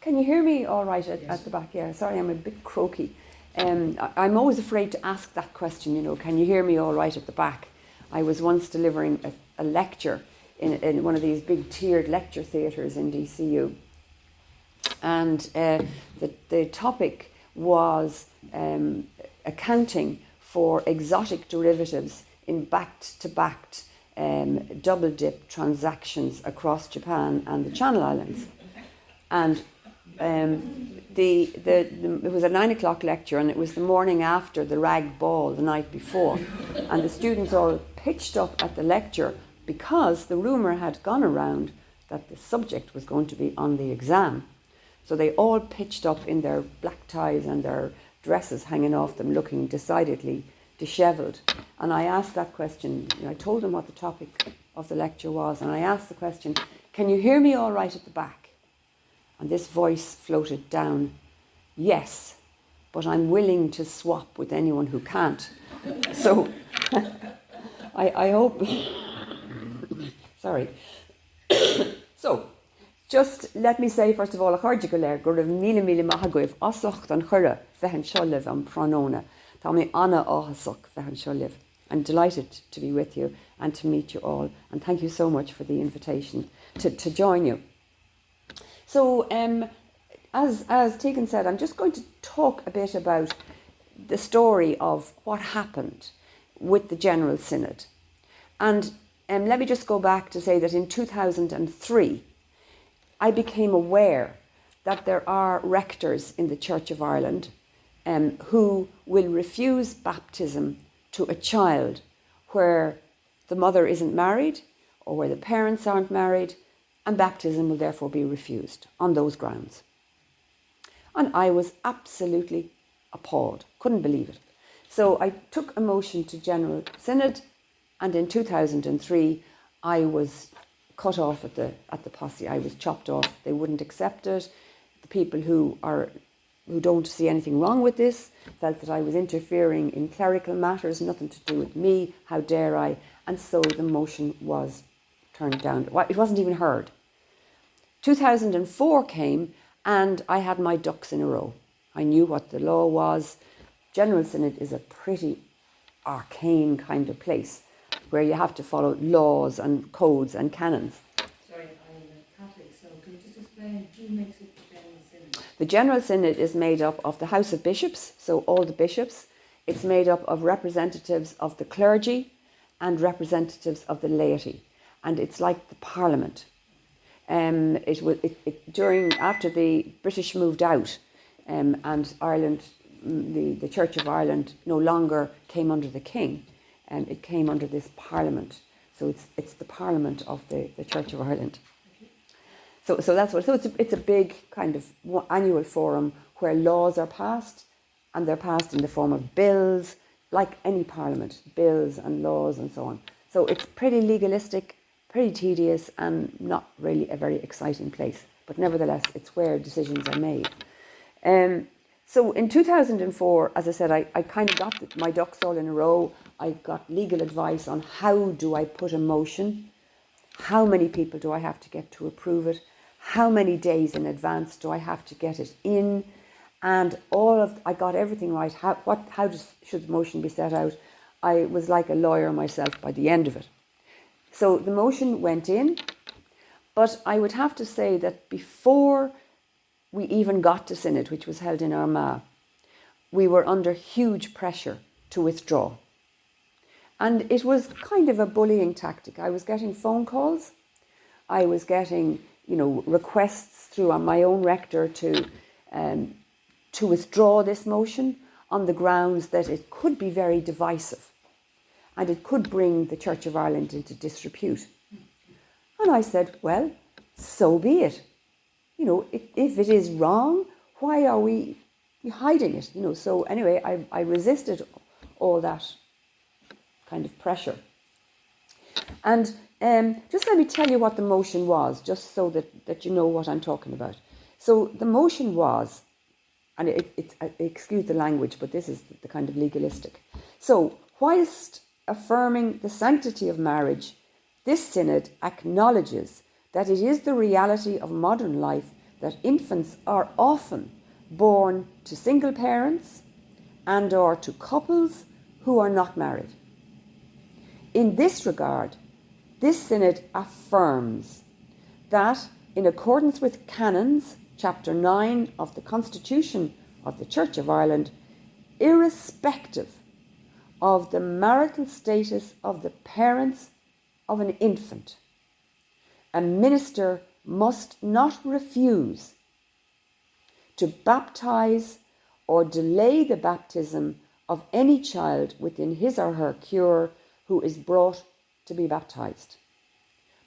Can you hear me all right at the back? Yeah, sorry, I'm a bit croaky. I'm always afraid to ask that question, can you hear me all right at the back? I was once delivering a lecture in one of these big tiered lecture theatres in DCU. And the topic was accounting for exotic derivatives in backed-to-backed double-dip transactions across Japan and the Channel Islands. And it was a 9 o'clock lecture, and it was the morning after the rag ball the night before. And the students all pitched up at the lecture because the rumour had gone around that the subject was going to be on the exam. So they all pitched up in their black ties and their dresses hanging off them, looking decidedly dishevelled. And I asked that question, I told them what the topic of the lecture was, and I asked the question, can you hear me all right at the back? And this voice floated down, yes, but I'm willing to swap with anyone who can't. So I hope, sorry. So, just let me say, first of all, a chuirde go léir, gur raibh míle míle maith agaibh oslocht an chura bheithan seo libh an pranóna. Tá mé anna áthasach bheithan seo libh. I'm delighted to be with you and to meet you all. And thank you so much for the invitation to join you. So, as Tegan said, I'm just going to talk a bit about the story of what happened with the General Synod. And let me just go back to say that in 2003, I became aware that there are rectors in the Church of Ireland who will refuse baptism to a child where the mother isn't married or where the parents aren't married, and baptism will therefore be refused on those grounds. And I was absolutely appalled, couldn't believe it. So I took a motion to General Synod, and in 2003 I was cut off at the posse. I was chopped off. They wouldn't accept it. The people who don't see anything wrong with this felt that I was interfering in clerical matters, nothing to do with me. How dare I? And so the motion was turned down. It wasn't even heard. 2004 came, and I had my ducks in a row. I knew what the law was. General Synod is a pretty arcane kind of place where you have to follow laws and codes and canons. Sorry, I'm a Catholic, so can you just explain who makes up the General Synod? The General Synod is made up of the House of Bishops, so all the bishops. It's made up of representatives of the clergy and representatives of the laity. And it's like the Parliament. After the British moved out and Ireland, the Church of Ireland no longer came under the King, it came under this Parliament. So it's the Parliament of the Church of Ireland. So that's what. So it's a big kind of annual forum where laws are passed, and they're passed in the form of bills, like any Parliament, bills and laws and so on. So it's pretty legalistic, pretty tedious, and not really a very exciting place. But nevertheless, it's where decisions are made. So in 2004, as I said, I kind of got my ducks all in a row. I got legal advice on how do I put a motion, how many people do I have to get to approve it, how many days in advance do I have to get it in, and I got everything right. Should the motion be set out? I was like a lawyer myself by the end of it. So the motion went in, but I would have to say that before we even got to Synod, which was held in Armagh, we were under huge pressure to withdraw. And it was kind of a bullying tactic. I was getting phone calls. I was getting, requests through my own rector to withdraw this motion on the grounds that it could be very divisive and it could bring the Church of Ireland into disrepute. And I said, well, so be it. If it is wrong, why are we hiding it? So anyway, I resisted all that kind of pressure. And just let me tell you what the motion was, just so that you know what I'm talking about. So the motion was, and I excuse the language, but this is the kind of legalistic. So whilst affirming the sanctity of marriage, this synod acknowledges that it is the reality of modern life that infants are often born to single parents and or to couples who are not married. In this regard, this synod affirms that, in accordance with Canons, Chapter 9 of the Constitution of the Church of Ireland, irrespective of the marital status of the parents of an infant, a minister must not refuse to baptize or delay the baptism of any child within his or her cure who is brought to be baptized,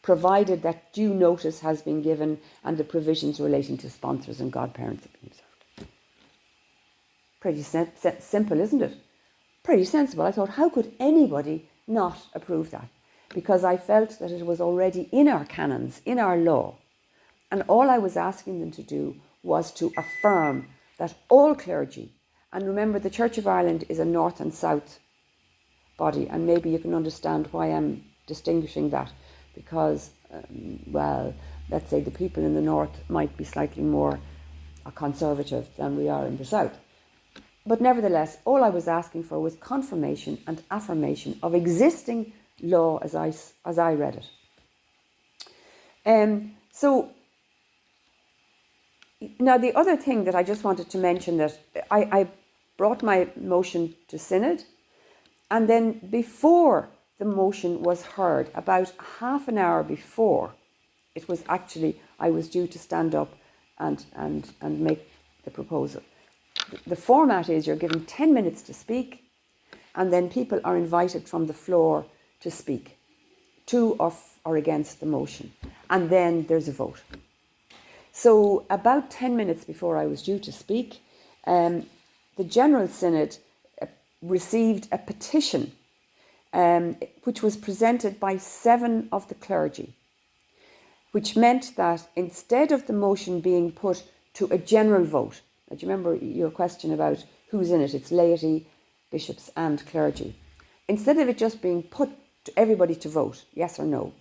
provided that due notice has been given and the provisions relating to sponsors and godparents have been observed. Pretty simple, isn't it? Pretty sensible. I thought, how could anybody not approve that? Because I felt that it was already in our canons, in our law. And all I was asking them to do was to affirm that all clergy, and remember the Church of Ireland is a north and south body, and maybe you can understand why I'm distinguishing that, because, let's say the people in the north might be slightly more conservative than we are in the south. But nevertheless, all I was asking for was confirmation and affirmation of existing law as I read it. So now the other thing that I just wanted to mention, that I brought my motion to synod, and then before the motion was heard, about half an hour before it was actually, I was due to stand up and make the proposal. The format is you're given 10 minutes to speak, and then people are invited from the floor to speak, to or against the motion, and then there's a vote. So about 10 minutes before I was due to speak, the General Synod received a petition which was presented by 7 of the clergy, which meant that instead of the motion being put to a general vote, do you remember your question about who's in it? It's laity, bishops and clergy. Instead of it just being put to everybody to vote, yes or no,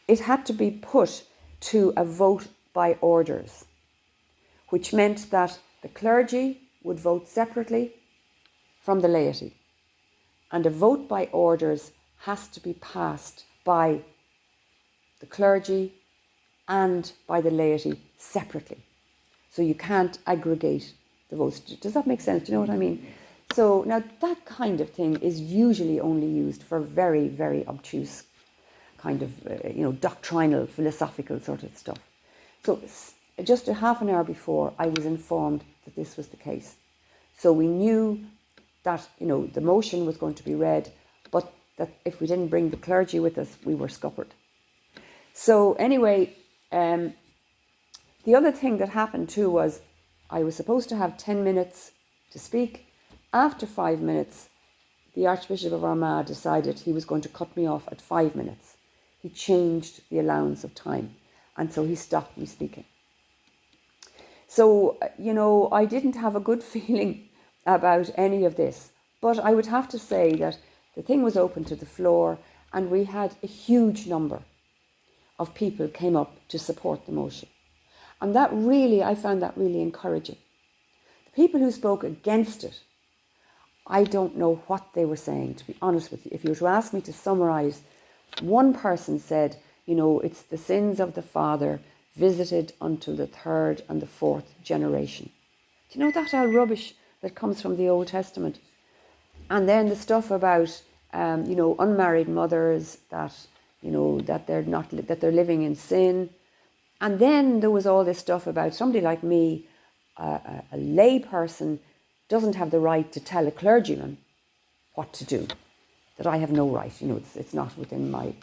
it had to be put to a vote by orders, which meant that the clergy would vote separately from the laity. And a vote by orders has to be passed by the clergy and by the laity separately. So you can't aggregate the votes. Does that make sense? Do you know what I mean? So now that kind of thing is usually only used for very, very obtuse kind of, doctrinal, philosophical sort of stuff. So just a half an hour before, I was informed that this was the case. So we knew that, the motion was going to be read, but that if we didn't bring the clergy with us, we were scuppered. So anyway, the other thing that happened too was I was supposed to have 10 minutes to speak. After 5 minutes, the Archbishop of Armagh decided he was going to cut me off at 5 minutes. He changed the allowance of time, and so he stopped me speaking. So, I didn't have a good feeling about any of this, but I would have to say that the thing was open to the floor, and we had a huge number of people came up to support the motion. And I found that really encouraging. The people who spoke against it, I don't know what they were saying, to be honest with you. If you were to ask me to summarise, one person said, it's the sins of the father visited until the 3rd and the 4th generation. Do you know that all rubbish that comes from the Old Testament? And then the stuff about, unmarried mothers that they're living in sin. And then there was all this stuff about somebody like me, a lay person, doesn't have the right to tell a clergyman what to do, that I have no right, it's not within my...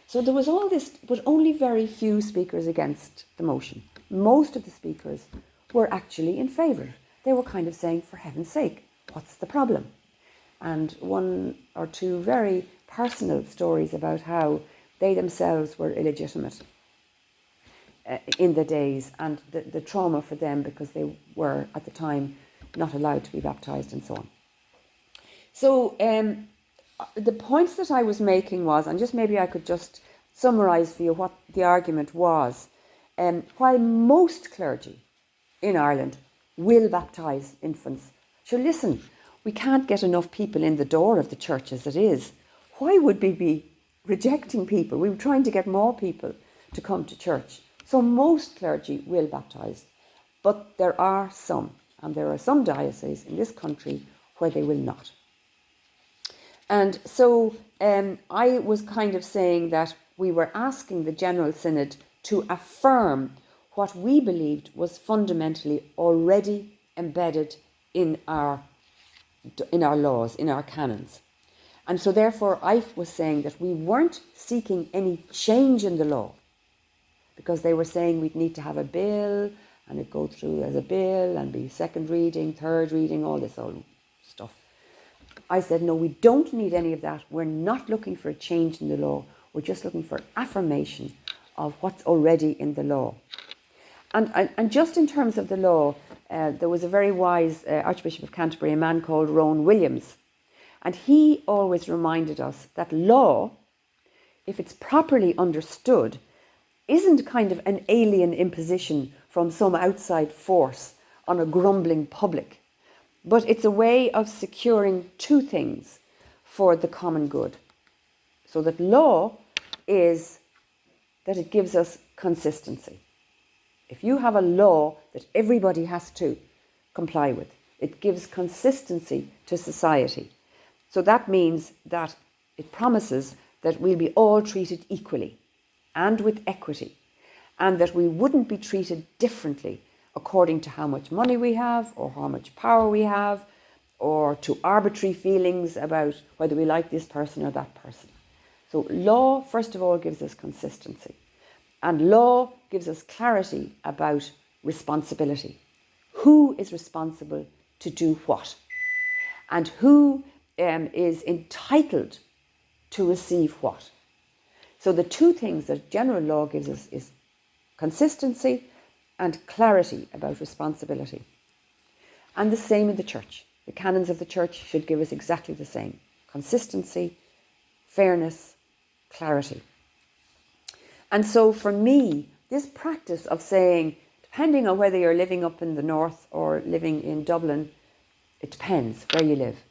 So there was all this, but only very few speakers against the motion. Most of the speakers were actually in favour. They were kind of saying, for heaven's sake, what's the problem? And 1 or 2 very personal stories about how they themselves were illegitimate in the days, and the trauma for them because they were at the time not allowed to be baptised and so on. So the points that I was making was, and just maybe I could just summarise for you what the argument was. While most clergy in Ireland will baptise infants, sure, listen, we can't get enough people in the door of the church as it is. Why would we be rejecting people? We were trying to get more people to come to church. So most clergy will baptise, but there are some, and there are some dioceses in this country where they will not. And so I was kind of saying that we were asking the General Synod to affirm what we believed was fundamentally already embedded in our laws, in our canons. And so therefore I was saying that we weren't seeking any change in the law, because they were saying we'd need to have a bill and it go through as a bill and be second reading, third reading, all this old stuff. I said, no, we don't need any of that. We're not looking for a change in the law. We're just looking for affirmation of what's already in the law. And just in terms of the law, there was a very wise Archbishop of Canterbury, a man called Rowan Williams. And he always reminded us that law, if it's properly understood, isn't kind of an alien imposition from some outside force on a grumbling public, but it's a way of securing two things for the common good. So that law is that it gives us consistency. If you have a law that everybody has to comply with, it gives consistency to society. So that means that it promises that we'll be all treated equally and with equity, and that we wouldn't be treated differently according to how much money we have or how much power we have, or to arbitrary feelings about whether we like this person or that person. So law, first of all, gives us consistency. And law gives us clarity about responsibility. Who is responsible to do what? And who is entitled to receive what? So the two things that general law gives us is consistency and clarity about responsibility. And the same in the church. The canons of the church should give us exactly the same. Consistency, fairness, clarity. And so for me, this practice of saying, depending on whether you're living up in the north or living in Dublin, it depends where you live.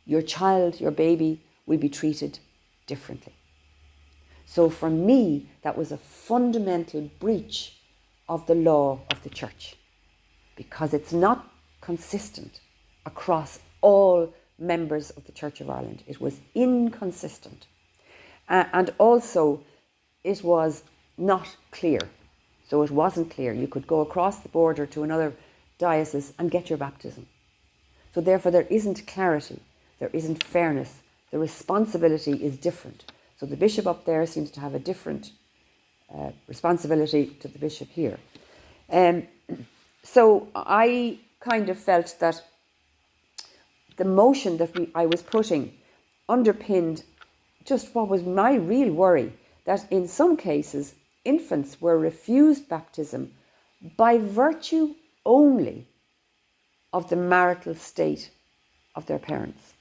Your child, your baby, will be treated differently. So for me, that was a fundamental breach of the law of the church, because it's not consistent across all members of the Church of Ireland. It was inconsistent. And also, it was not clear. So it wasn't clear. You could go across the border to another diocese and get your baptism. So therefore, there isn't clarity. There isn't fairness. The responsibility is different. So the bishop up there seems to have a different responsibility to the bishop here. So I kind of felt that the motion that I was putting underpinned just what was my real worry, that in some cases infants were refused baptism by virtue only of the marital state of their parents.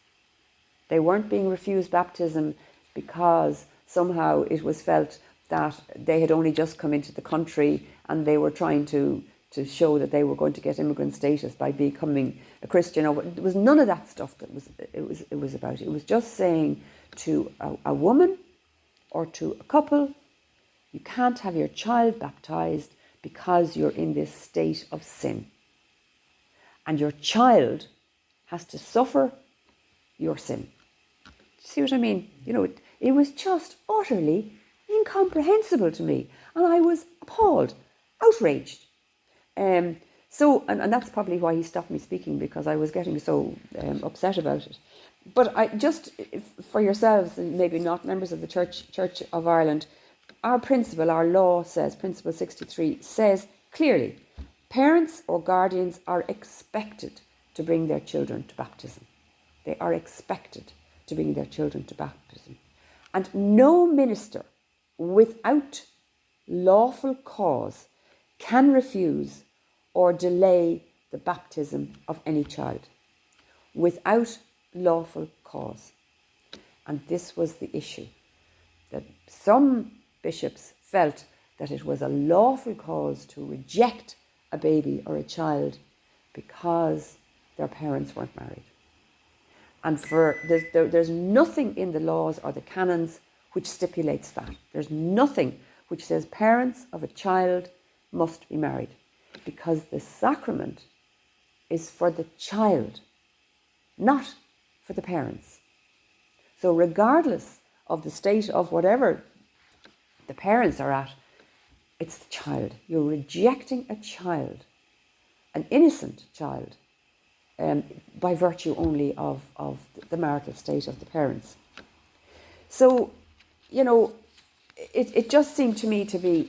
They weren't being refused baptism because somehow it was felt that they had only just come into the country and they were trying to show that they were going to get immigrant status by becoming a Christian. There was none of that stuff that it was about. It was just saying to a woman or to a couple, you can't have your child baptized because you're in this state of sin. And your child has to suffer your sin. See what I mean? You know, it was just utterly incomprehensible to me. And I was appalled, outraged. And that's probably why he stopped me speaking, because I was getting so upset about it. But I just, for yourselves, and maybe not members of the Church of Ireland, our principle, our law says, Principle 63, says clearly, parents or guardians are expected to bring their children to baptism. They are expected to bring their children to baptism. And no minister without lawful cause can refuse or delay the baptism of any child without lawful cause. And this was the issue, that some bishops felt that it was a lawful cause to reject a baby or a child because their parents weren't married. And there's nothing in the laws or the canons which stipulates that. There's nothing which says parents of a child must be married, because the sacrament is for the child, not for the parents. So regardless of the state of whatever the parents are at, it's the child. You're rejecting a child, an innocent child, by virtue only of the marital state of the parents. So, it just seemed to me to be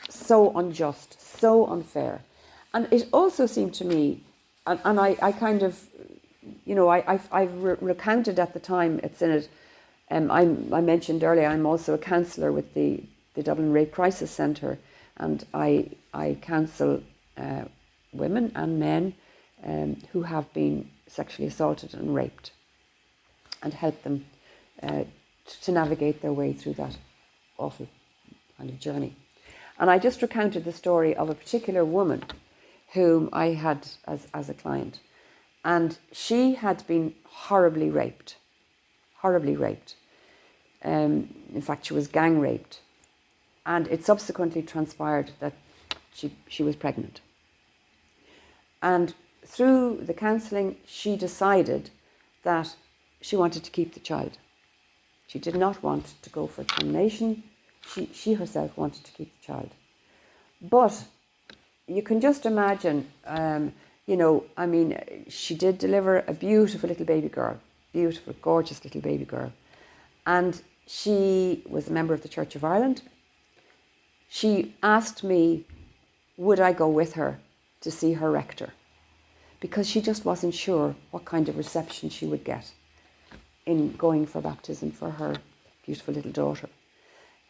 so unjust, so unfair. And it also seemed to me, and I kind of, I've recounted at the time at Synod, I mentioned earlier, I'm also a counsellor with the Dublin Rape Crisis Centre, and I counsel women and men who have been sexually assaulted and raped, and help them to navigate their way through that awful kind of journey. And I just recounted the story of a particular woman whom I had as a client, and she had been horribly raped. In fact, she was gang raped, and it subsequently transpired that she was pregnant. And through the counselling, she decided that she wanted to keep the child. She did not want to go for termination. She herself wanted to keep the child. But you can just imagine, she did deliver a beautiful little baby girl, beautiful, gorgeous little baby girl. And she was a member of the Church of Ireland. She asked me, would I go with her to see her rector? Because she just wasn't sure what kind of reception she would get in going for baptism for her beautiful little daughter.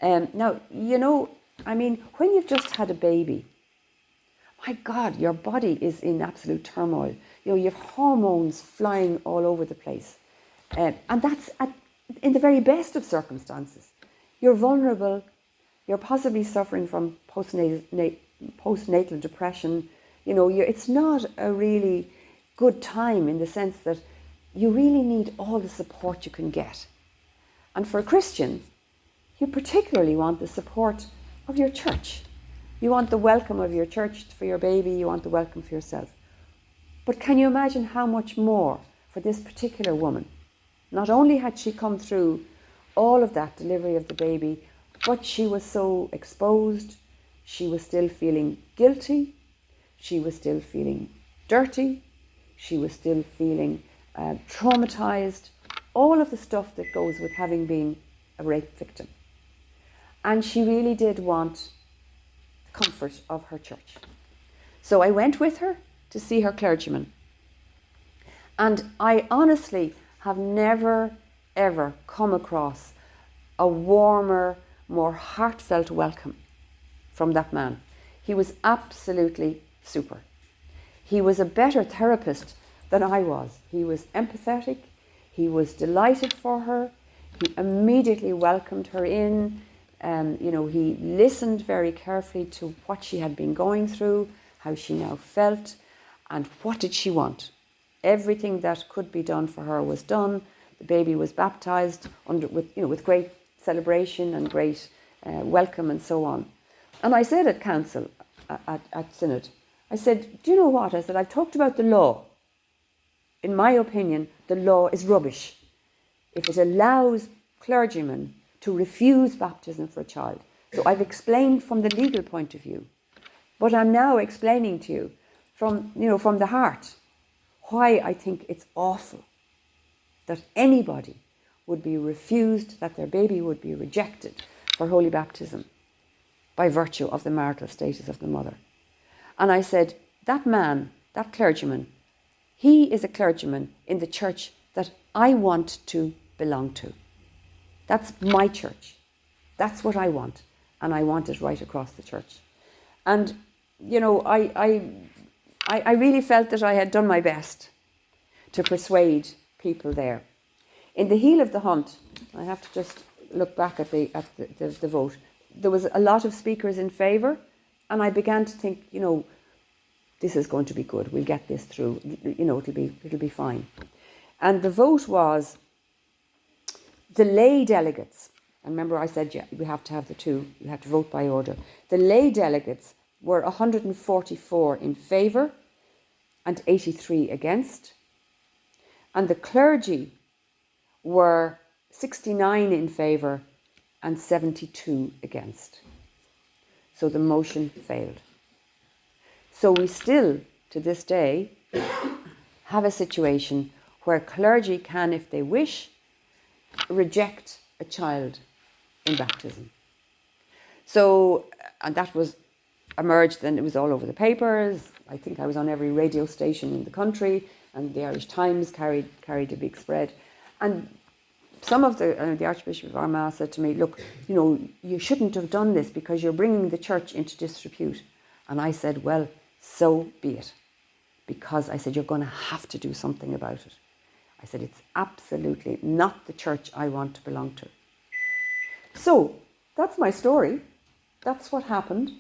Now, when you've just had a baby, my God, your body is in absolute turmoil. You have hormones flying all over the place. And that's in the very best of circumstances. You're vulnerable. You're possibly suffering from postnatal depression. It's not a really good time in the sense that you really need all the support you can get. And for a Christian, you particularly want the support of your church. You want the welcome of your church for your baby. You want the welcome for yourself. But can you imagine how much more for this particular woman? Not only had she come through all of that delivery of the baby, but she was so exposed. She was still feeling guilty. She was still feeling dirty. She was still feeling traumatized. All of the stuff that goes with having been a rape victim. And she really did want the comfort of her church. So I went with her to see her clergyman. And I honestly have never, ever come across a warmer, more heartfelt welcome from that man. He was absolutely super. He was a better therapist than I was. He was empathetic. He was delighted for her. He immediately welcomed her in. He listened very carefully to what she had been going through, how she now felt, and what did she want. Everything that could be done for her was done. The baby was baptized with great celebration and great welcome and so on. And I said at council, at Synod, I said, do you know what? I said, I've talked about the law. In my opinion, the law is rubbish. If it allows clergymen to refuse baptism for a child. So I've explained from the legal point of view, but I'm now explaining to you from the heart why I think it's awful that anybody would be refused, that their baby would be rejected for holy baptism by virtue of the marital status of the mother. And I said, that man, that clergyman, he is a clergyman in the church that I want to belong to. That's my church. That's what I want. And I want it right across the church. And, I really felt that I had done my best to persuade people there. In the heel of the hunt, I have to just look back at the vote. there was a lot of speakers in favour, and I began to think, this is going to be good. We'll get this through. It'll be fine. And the vote was the lay delegates. And remember, I said, we have to have the two. You have to vote by order. The lay delegates were 144 in favour and 83 against. And the clergy were 69 in favour and 72 against. So the motion failed. So we still, to this day, have a situation where clergy can, if they wish, reject a child in baptism. So, and that was emerged, and it was all over the papers. I think I was on every radio station in the country, and the Irish Times carried a big spread. And some of the Archbishop of Armagh said to me, look, you shouldn't have done this because you're bringing the church into disrepute. And I said, well, so be it. Because I said, you're going to have to do something about it. I said, it's absolutely not the church I want to belong to. So that's my story. That's what happened.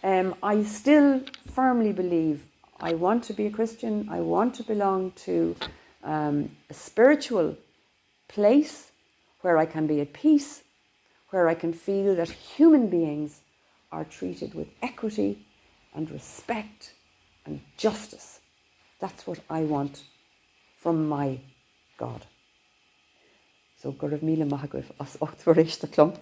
I still firmly believe I want to be a Christian. I want to belong to a spiritual place where I can be at peace, where I can feel that human beings are treated with equity and respect and justice. That's what I want from my God. So, go raibh míle maith agaibh as 8 éis de clom.